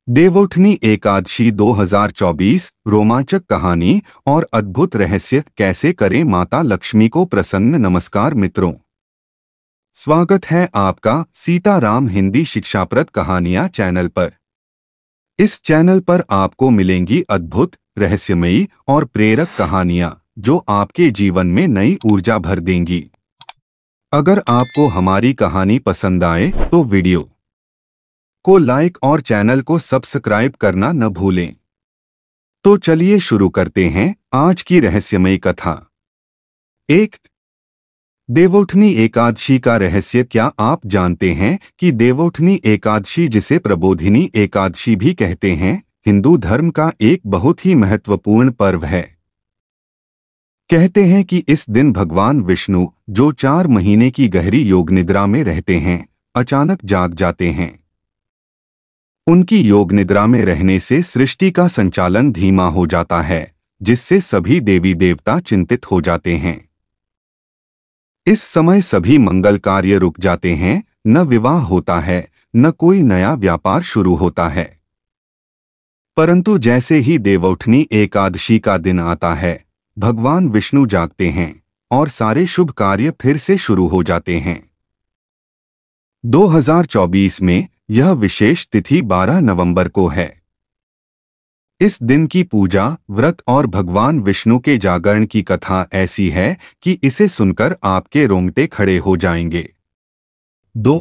देवउठनी एकादशी 2024 रोमांचक कहानी और अद्भुत रहस्य कैसे करें माता लक्ष्मी को प्रसन्न। नमस्कार मित्रों, स्वागत है आपका सीताराम हिंदी शिक्षाप्रद कहानियां चैनल पर। इस चैनल पर आपको मिलेंगी अद्भुत, रहस्यमयी और प्रेरक कहानियां जो आपके जीवन में नई ऊर्जा भर देंगी। अगर आपको हमारी कहानी पसंद आए तो वीडियो को लाइक और चैनल को सब्सक्राइब करना न भूलें। तो चलिए शुरू करते हैं आज की रहस्यमयी कथा। 1। देवउठनी एकादशी का रहस्य। क्या आप जानते हैं कि देवउठनी एकादशी, जिसे प्रबोधिनी एकादशी भी कहते हैं, हिंदू धर्म का एक बहुत ही महत्वपूर्ण पर्व है। कहते हैं कि इस दिन भगवान विष्णु, जो 4 महीने की गहरी योग निद्रा में रहते हैं, अचानक जाग जाते हैं। उनकी योग निद्रा में रहने से सृष्टि का संचालन धीमा हो जाता है, जिससे सभी देवी देवता चिंतित हो जाते हैं। इस समय सभी मंगल कार्य रुक जाते हैं, न विवाह होता है, न कोई नया व्यापार शुरू होता है। परंतु जैसे ही देवउठनी एकादशी का दिन आता है, भगवान विष्णु जागते हैं और सारे शुभ कार्य फिर से शुरू हो जाते हैं। 2024 में यह विशेष तिथि 12 नवंबर को है। इस दिन की पूजा, व्रत और भगवान विष्णु के जागरण की कथा ऐसी है कि इसे सुनकर आपके रोंगटे खड़े हो जाएंगे। 2।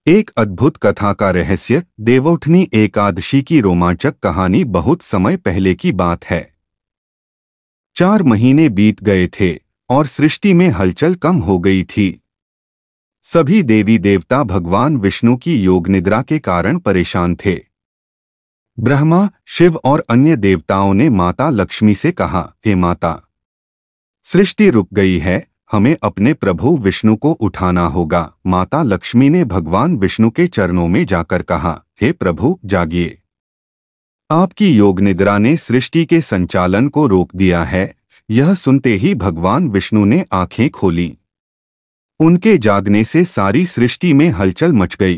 एक अद्भुत कथा का रहस्य। देवउठनी एकादशी की रोमांचक कहानी बहुत समय पहले की बात है। 4 महीने बीत गए थे और सृष्टि में हलचल कम हो गई थी। सभी देवी देवता भगवान विष्णु की योग निद्रा के कारण परेशान थे। ब्रह्मा, शिव और अन्य देवताओं ने माता लक्ष्मी से कहा, हे माता, सृष्टि रुक गई है, हमें अपने प्रभु विष्णु को उठाना होगा। माता लक्ष्मी ने भगवान विष्णु के चरणों में जाकर कहा, हे प्रभु, जागिए। आपकी योग निद्रा ने सृष्टि के संचालन को रोक दिया है। यह सुनते ही भगवान विष्णु ने आंखें खोलीं। उनके जागने से सारी सृष्टि में हलचल मच गई।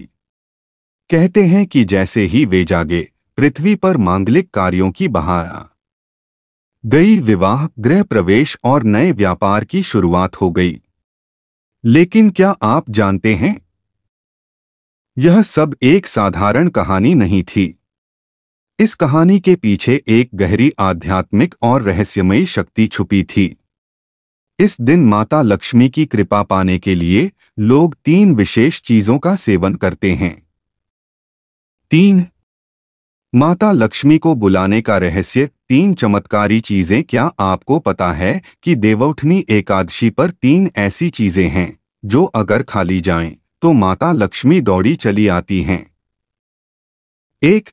कहते हैं कि जैसे ही वे जागे, पृथ्वी पर मांगलिक कार्यों की बहार आ गई। विवाह, गृह प्रवेश और नए व्यापार की शुरुआत हो गई। लेकिन क्या आप जानते हैं, यह सब एक साधारण कहानी नहीं थी। इस कहानी के पीछे एक गहरी आध्यात्मिक और रहस्यमयी शक्ति छुपी थी। इस दिन माता लक्ष्मी की कृपा पाने के लिए लोग 3 विशेष चीजों का सेवन करते हैं। 3। माता लक्ष्मी को बुलाने का रहस्य। 3 चमत्कारी चीजें। क्या आपको पता है कि देवउठनी एकादशी पर 3 ऐसी चीजें हैं जो अगर खा ली जाएं तो माता लक्ष्मी दौड़ी चली आती हैं। 1।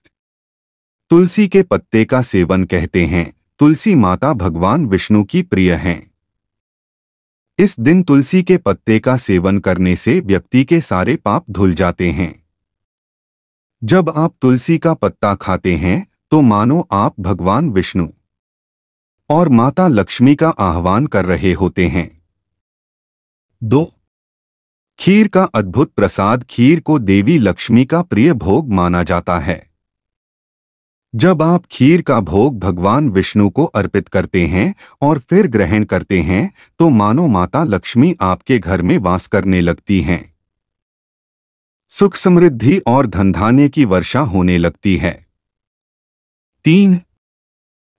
तुलसी के पत्ते का सेवन। कहते हैं तुलसी माता भगवान विष्णु की प्रिय हैं। इस दिन तुलसी के पत्ते का सेवन करने से व्यक्ति के सारे पाप धुल जाते हैं। जब आप तुलसी का पत्ता खाते हैं तो मानो आप भगवान विष्णु और माता लक्ष्मी का आह्वान कर रहे होते हैं। 2। खीर का अद्भुत प्रसाद। खीर को देवी लक्ष्मी का प्रिय भोग माना जाता है। जब आप खीर का भोग भगवान विष्णु को अर्पित करते हैं और फिर ग्रहण करते हैं तो मानो माता लक्ष्मी आपके घर में वास करने लगती हैं। सुख, समृद्धि और धन धान्य की वर्षा होने लगती है। 3।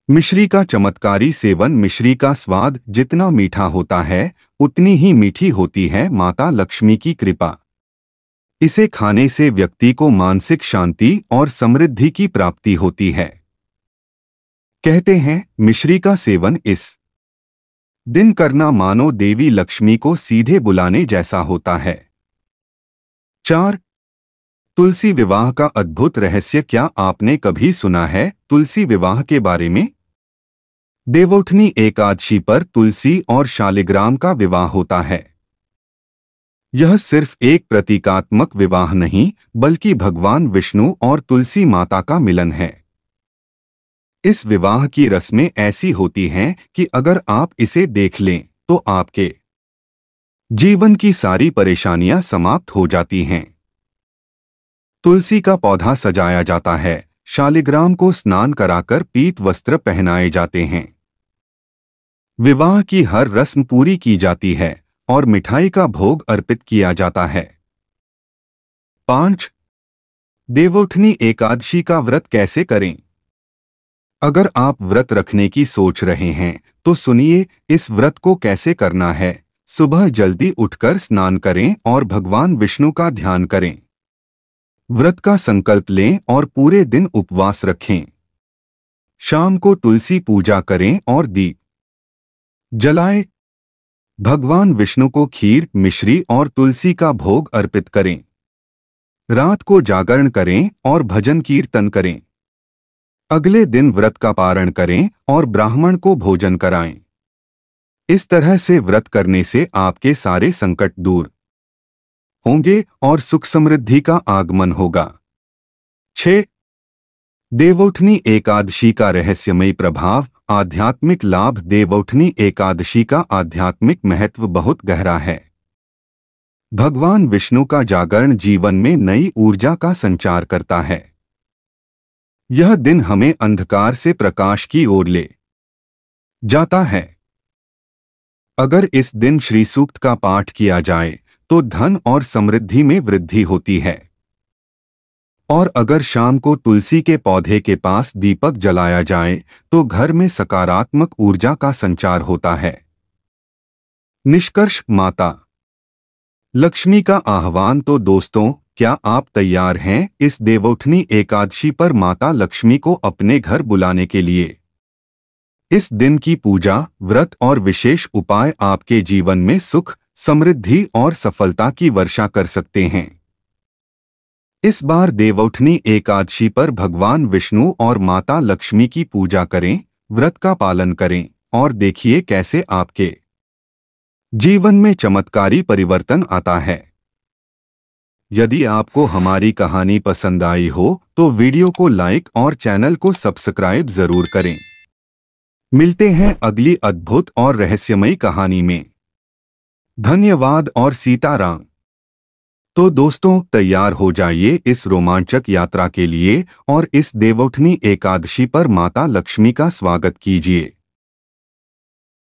मिश्री का चमत्कारी सेवन। मिश्री का स्वाद जितना मीठा होता है, उतनी ही मीठी होती है माता लक्ष्मी की कृपा। इसे खाने से व्यक्ति को मानसिक शांति और समृद्धि की प्राप्ति होती है। कहते हैं मिश्री का सेवन इस दिन करना मानो देवी लक्ष्मी को सीधे बुलाने जैसा होता है। 4। तुलसी विवाह का अद्भुत रहस्य। क्या आपने कभी सुना है तुलसी विवाह के बारे में? देवउठनी एकादशी पर तुलसी और शालिग्राम का विवाह होता है। यह सिर्फ एक प्रतीकात्मक विवाह नहीं, बल्कि भगवान विष्णु और तुलसी माता का मिलन है। इस विवाह की रस्में ऐसी होती हैं कि अगर आप इसे देख लें तो आपके जीवन की सारी परेशानियां समाप्त हो जाती हैं। तुलसी का पौधा सजाया जाता है, शालिग्राम को स्नान कराकर पीत वस्त्र पहनाए जाते हैं। विवाह की हर रस्म पूरी की जाती है और मिठाई का भोग अर्पित किया जाता है। 5. देवउठनी एकादशी का व्रत कैसे करें? अगर आप व्रत रखने की सोच रहे हैं तो सुनिए इस व्रत को कैसे करना है। सुबह जल्दी उठकर स्नान करें और भगवान विष्णु का ध्यान करें। व्रत का संकल्प लें और पूरे दिन उपवास रखें। शाम को तुलसी पूजा करें और दीप जलाएं। भगवान विष्णु को खीर, मिश्री और तुलसी का भोग अर्पित करें। रात को जागरण करें और भजन कीर्तन करें। अगले दिन व्रत का पारण करें और ब्राह्मण को भोजन कराएं। इस तरह से व्रत करने से आपके सारे संकट दूर होंगे और सुख समृद्धि का आगमन होगा। 6. देवउठनी एकादशी का रहस्यमयी प्रभाव, आध्यात्मिक लाभ। देवउठनी एकादशी का आध्यात्मिक महत्व बहुत गहरा है। भगवान विष्णु का जागरण जीवन में नई ऊर्जा का संचार करता है। यह दिन हमें अंधकार से प्रकाश की ओर ले जाता है। अगर इस दिन श्री सूक्त का पाठ किया जाए तो धन और समृद्धि में वृद्धि होती है। और अगर शाम को तुलसी के पौधे के पास दीपक जलाया जाए तो घर में सकारात्मक ऊर्जा का संचार होता है। निष्कर्ष, माता लक्ष्मी का आह्वान। तो दोस्तों, क्या आप तैयार हैं इस देवउठनी एकादशी पर माता लक्ष्मी को अपने घर बुलाने के लिए? इस दिन की पूजा, व्रत और विशेष उपाय आपके जीवन में सुख, समृद्धि और सफलता की वर्षा कर सकते हैं। इस बार देवउठनी एकादशी पर भगवान विष्णु और माता लक्ष्मी की पूजा करें, व्रत का पालन करें और देखिए कैसे आपके जीवन में चमत्कारी परिवर्तन आता है। यदि आपको हमारी कहानी पसंद आई हो तो वीडियो को लाइक और चैनल को सब्सक्राइब जरूर करें। मिलते हैं अगली अद्भुत और रहस्यमयी कहानी में। धन्यवाद और सीताराम। तो दोस्तों, तैयार हो जाइए इस रोमांचक यात्रा के लिए और इस देवउठनी एकादशी पर माता लक्ष्मी का स्वागत कीजिए।